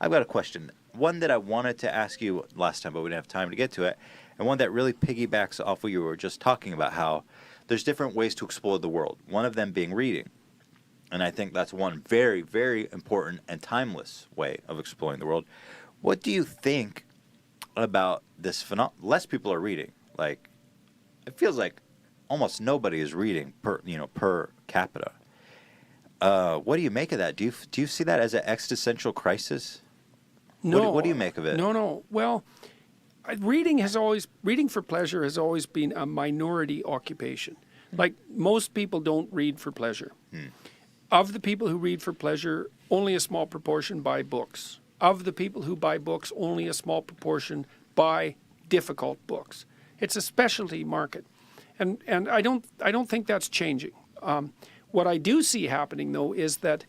I've got a question. One that I wanted to ask you last time, but we didn't have time to get to it, and one that really piggybacks off what you were just talking about, how there's different ways to explore the world, one of them being reading. And I think that's one very, very important and timeless way of exploring the world. What do you think about this phenomenon? Less people are reading. Like, it feels like almost nobody is reading per capita. What do you make of that? Do you see that as an existential crisis? No. What do you make of it? No. Well, reading for pleasure has always been a minority occupation. Like, most people don't read for pleasure. Of the people who read for pleasure, only a small proportion buy books. Of the people who buy books, only a small proportion buy difficult books. It's a specialty market, and I don't think that's changing. What I do see happening, though, is that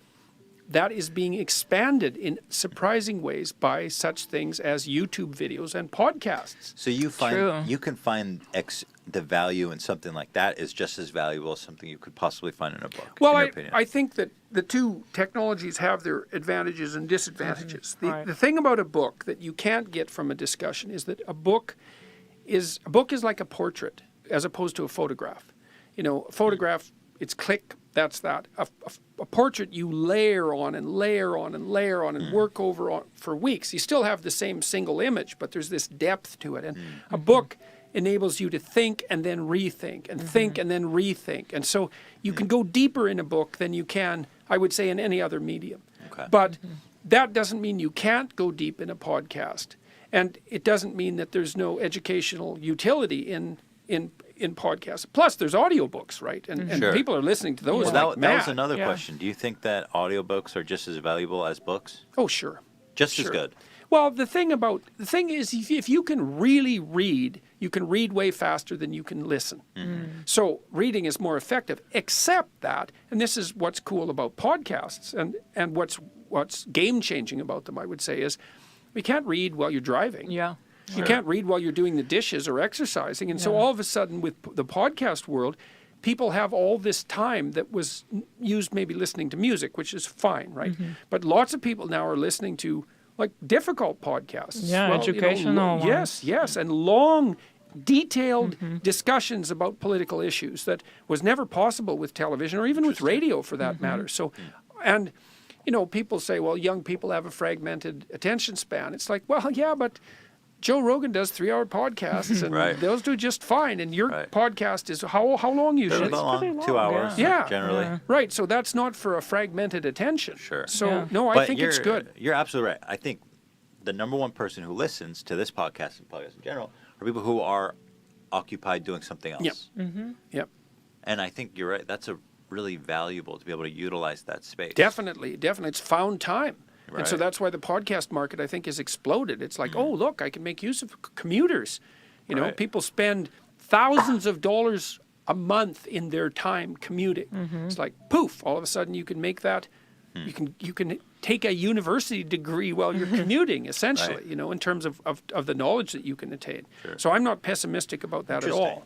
is being expanded in surprising ways by such things as YouTube videos and podcasts. So you can find the value in something like that is just as valuable as something you could possibly find in a book. Well, I think that the two technologies have their advantages and disadvantages. The thing about a book that you can't get from a discussion is that a book is like a portrait as opposed to a photograph. A photograph, it's click, that's that. A portrait you layer on and layer on and layer on and work over for weeks. You still have the same single image, but there's this depth to it. And a book enables you to think and then rethink and think and then rethink. And so you can go deeper in a book than you can, I would say, in any other medium. Okay. But that doesn't mean you can't go deep in a podcast. And it doesn't mean that there's no educational utility in podcasts. Plus, there's audiobooks, right? And people are listeing to those. Well, that was another question. Do you think that audiobooks are just as valuable as books? Oh, sure. Just as good? Well, the thing is, if you can really read, you can read way faster than you can listen. So reading is more effective, except that, and this is what's cool about podcasts, and what's game-changing about them, I would say, is we can't read while you're driving. Yeah. You can't read while you're doing the dishes or exercising. And so all of a sudden with the podcast world, people have all this time that was used maybe listening to music, which is fine, right? But lots of people now are listening to like difficult podcasts. Yeah, educational ones. Yes, and long, detailed discussions about political issues that was never possible with television or even with radio for that matter. So, and people say, well, young people have a fragmented attention span. It's like, well, yeah, but Joe Rogan does 3-hour podcasts, and those do just fine. And your podcast is how long usually? They're long, 2 hours, generally. Yeah. Right, so that's not for a fragmented attention. Sure. So, no, I think it's good. You're absolutely right. I think the number one person who listens to this podcast and podcasts in general are people who are occupied doing something else. Yep. And I think you're right. That's really valuable to be able to utilize that space. Definitely. It's found time. Right. And so that's why the podcast market, I think, has exploded. It's like, oh, look, I can make use of commuters. People spend thousands of dollars a month in their time commuting. It's like, poof, all of a sudden you can make that. You can take a university degree while you're commuting, essentially, in terms of the knowledge that you can attain. Sure. So I'm not pessimistic about that at all.